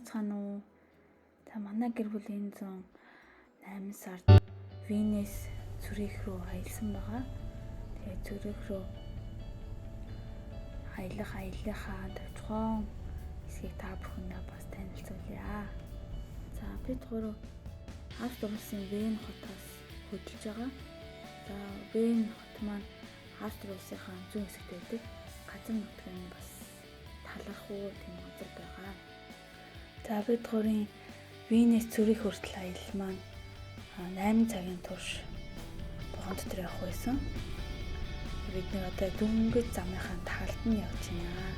байцгаана уу? За манай гэр бүл энэ зун 8 сард Венес Цюрих рүү аялсан байгаа. Тэгээд Цюрих рүү аяллахаа товчхон хэсгийг та бүхэндээ бас танилцуулъя. За бид гурав Австри улсын Вен хотоос хөдөлж байгаа. За Вен хот маань Австри улсынхаа зүүн хэсэгт байдаг. Газар нутгийн бас талархуу тийм газар байгаа. За бид гурийн Венес Цюрих хүртэл аялал маань 8 цагийн турш вагон дотор явах байсан. Бид нэг одоо дөнгөж замынхаа талд нь явж байна.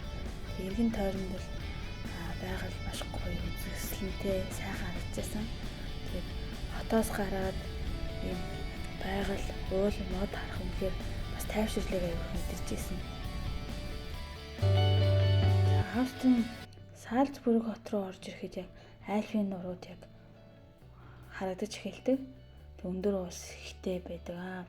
Эргэн тойронд бол байгаль маш гоё үзэсгэлэнтэй сайхан харагдсан. Тэгээд хотоос гараад ийм байгаль уул мод харах үнэхээр бас тайвширлыг аяг мэдэрч ирсэн. Австрийн Сальцбург хот руу орж ирэхэд яг Альпийн нурууд яг харагдаж эхэлдэг. Өндөр ус ихтэй байдаг.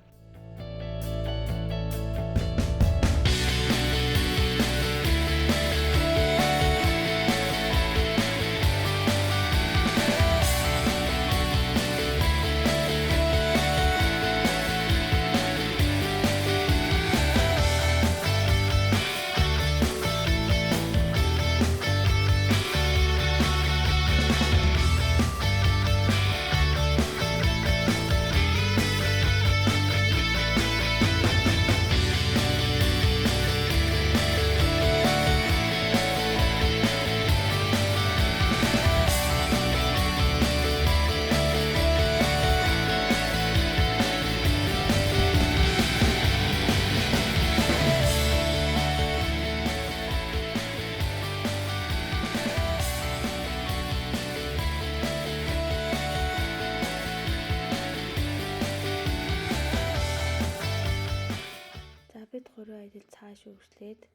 Бид гурван аялал цааш үргэлжлээд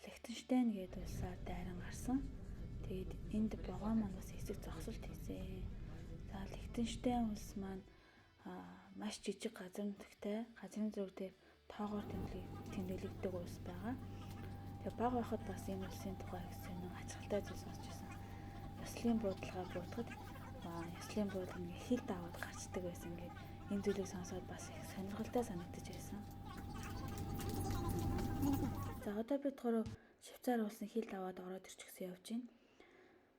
Лихтенштейн гэдэг улсаар дайран гарсан. Тэгээд энд богоо маань бас хэсэг зогсолт хийсэн. За Лихтенштейн улс маань маш жижиг газар нутагтай, газрын зүг дээр тоогоор тэмдэглэгддэг улс байгаа. Тэгээд бага байхад бас энэ улсын тухай гэсэн нэг ачаалттай зүйл сонсч байсан. Ёслолын буудалгаа буутахад ёслолын буудал нэг хил даваад гарчдаг байсан гэдэг энэ зүйлийг сонсоод бас их сонирхолтой санагдаж байсан. За одоо бид гурав Швейцар улсын хил даваад ороод ирчихсэн явж байна.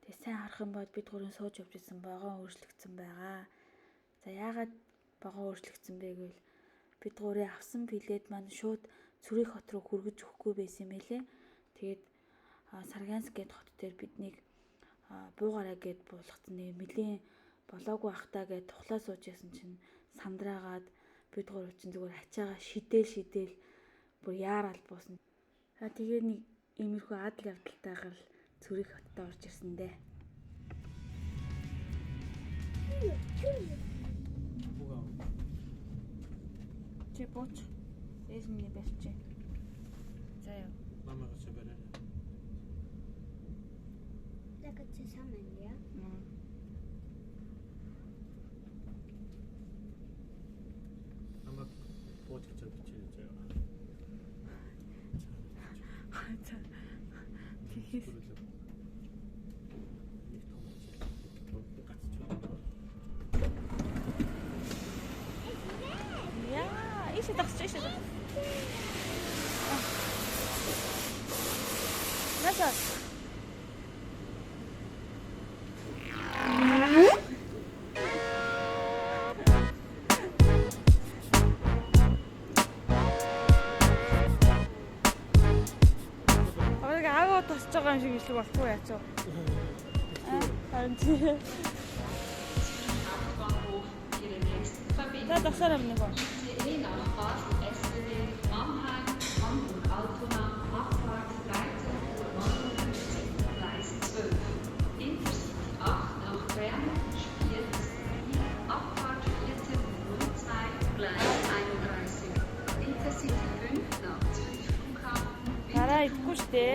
Тэгээ сайн харах юм бол бид гурвын сууж явж исэн вагон өөрчлөгдсөн байгаа. За яагаад вагон өөрчлөгдсөн бэ гэвэл бид гурийн авсан билет маань шууд Цюрих хот руу хүргэж өгөхгүй байсан юм хэлээ. Тэгээд Сарганск гэд хот дээр биднийг буугараа гэд буулгацсан. Нэлийн болоогүй ахтаа гэд тухлаа сууж ясан чинь сандраагаад бид гурав чинь зүгээр ачаага шидэл бүр яарал буусан. За тэгээ нэг иймэрхүү адал явдалтайгаар л Цюрих хотод орж ирсэн дээ. Чи бууч. Ээж миний барьчих. За яа. Мамагаа собераа. Lekker zusammen, ja? Мама буучих гэж бичиж байгаа. За. Тэгээс яа, ийшээ тагсч. Насаа. Тосч байгаа юм шиг ишлэг болохгүй яач вэ? Харин тийм. За тасараа нэг гоо. Хараа идэхгүй штэ.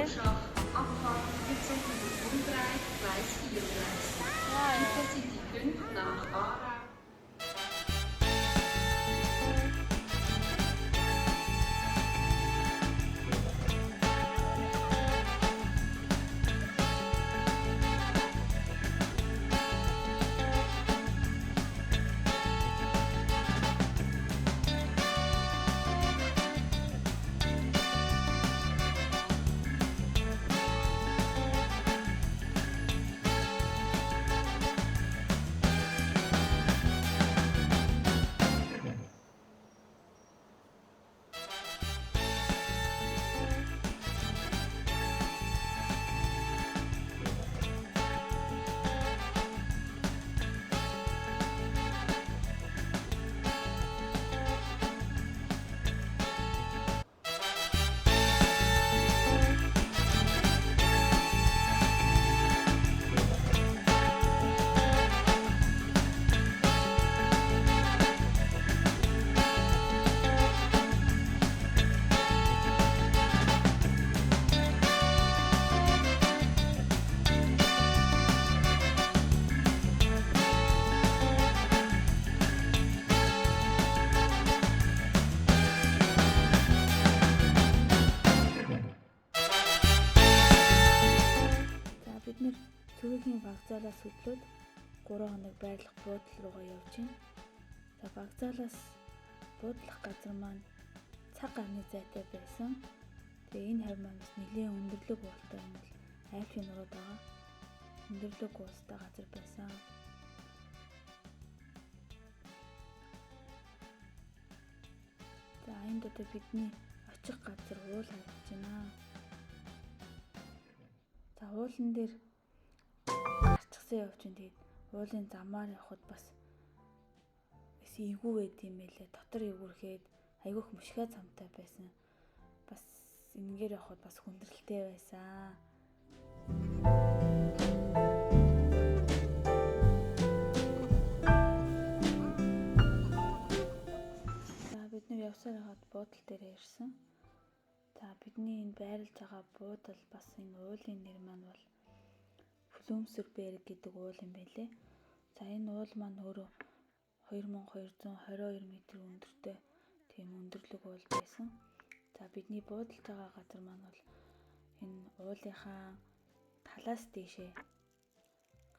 Abfahrt 14 Umdreieck, Gleis 34. Intercity 5 nach Aarau. багзаалаас хөдлөөд 3 хоног байрлах буудлын руугаа явж гин. За багзаалаас буудлах газар маань цаг гарны зайтай байсан. Тэгээ энэ харь маань нэлийн өндөрлөг уултай юм бол айлын нурууд байгаа. Өндөрлөг уултай газар байсан. За энд одоо бидний очих газар уул харагдаж байна. За уулан дээр гарчсан явж байна. Тэгээд уулын замаар явхад бас эвгүй байд юм байлээ. Дотор эвгүрхэд айгүйх мушгаа замтай байсан. Бас энэгээр явхад бас хүндрэлтэй байсан. За бид нэр явсаар хаад буудлын дээр ирсэн. За бидний энэ байрлаж байгаа буудал бас энэ уулын нэр маань бол Плумсберг гэдэг уул юм байлээ. За энэ уул маань өөрөө 2222 м өндөртэй тийм өндөрлөг уул байсан. За бидний буудалж байгаа газар маань бол энэ уулынхаа талаас дээшээ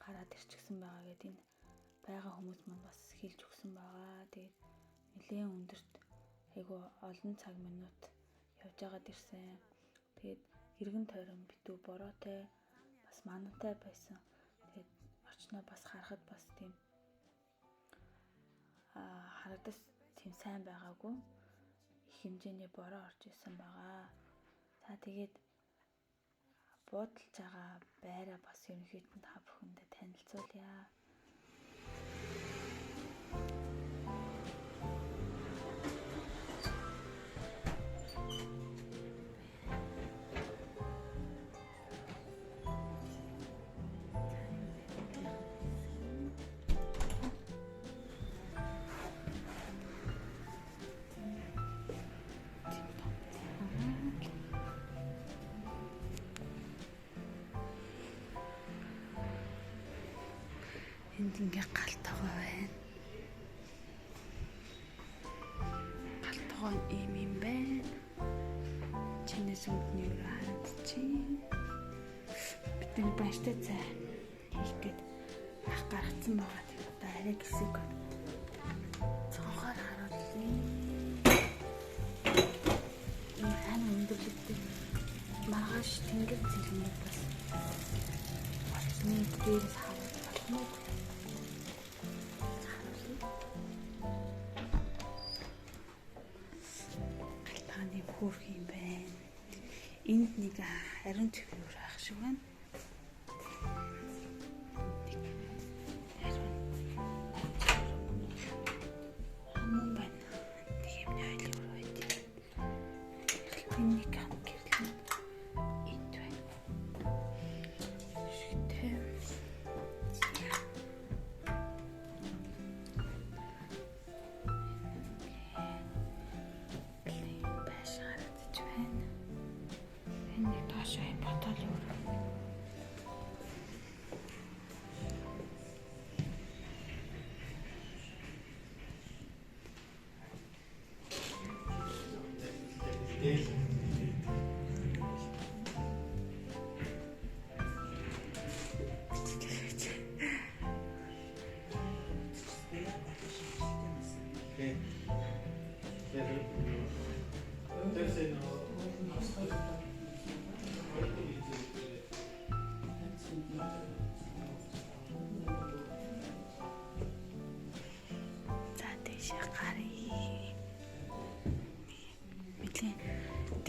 гараад ирчихсэн байгаа гэдэг энэ байгаа хүмүүс маань бас хэлж өгсөн байгаа. Тэгээд нэлээд өндөрт айгүй олон цаг минут явж агаад ирсэн. Тэгээд эргэн тойрон битүү бороотой бас манантай байсан. Тэгээд орчноо бас харахад бас тийм харагдаж тийм сайн байгаагүй. Их хэмжээний бороо орж исэн байгаа. За тэгээд буудалж байгаа байраа бас ерөнхийдөө та бүхэндээ танилцуулъя. Энд ингээ галтгой байна. Галтгой юм байна. Чинээс өмнө юу харагдчих. Бидний бааштай цай хийгээд ах гаргацсан байгаа. Тэгээд одоо арай гисэг цонхоор харуулъя. Энэ хан өндөрлөгтэй маргааш тэнгэр зэрэг бас орчны дээрээс харуулж болно. Хөөх юм байна. Энд нэг ариун цэвэр ах шиг байна. Хамон байна. Тийм нэг ойлголоо байдаг. Энэ нэг гэрлэн энд байна. Шигтэй.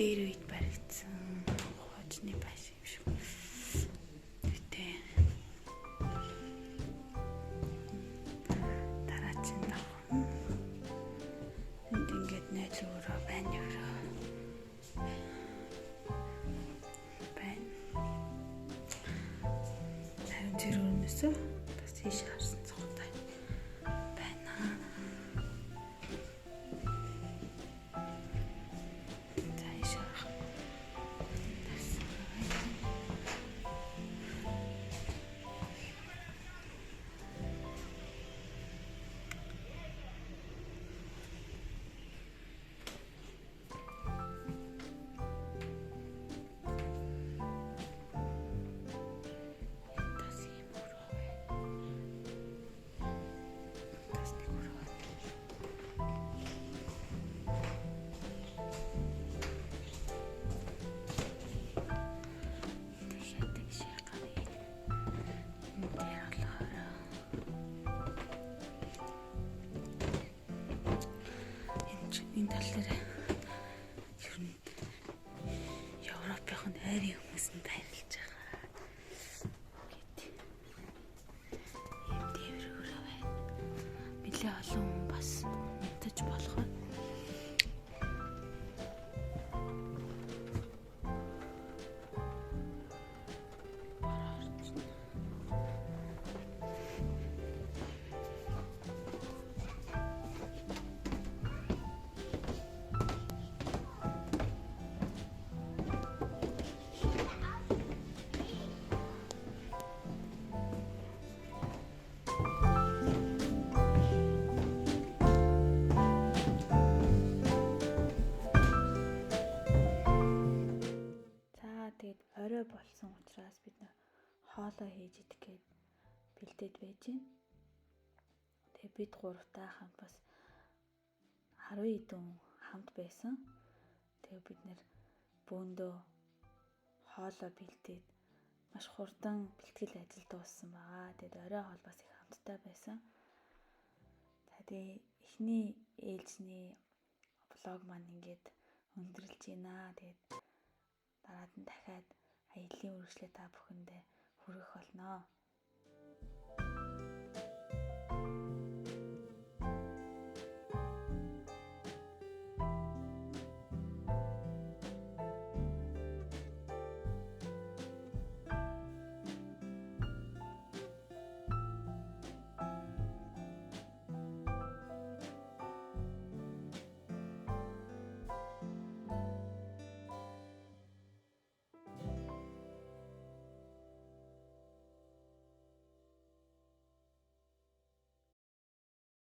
Дээр үед баригдсан хоочны байш юм шиг. Тэ. Дараачин давхан. Энд ингээд найз өөрөө байна өөрөө. Байна. Харин зэрүүнээсээ бас тийш харсан цогтой байна. нэлээд олон хүн бас мэдэж болохоор тэгээд орой болсон учраас бид нэ хоолоо хийж идэх гээд бэлдээд байж гин. Тэгээд бид гуравтай хамт бас 10 хэдэн хамт байсан. Тэгээд бид нэр бөөндөө хоолоо бэлдээд маш хурдан бэлтгэл ажил дууссан байгаа. Тэгээд орой хоол бас их хамттай байсан. Тэгээд эхний ээлжний влог маань ингээд өндөрлж байна. Тэгээд дараад нь дахиад аяллийн үргэлжлээ та бүхэндээ хүргэх болно.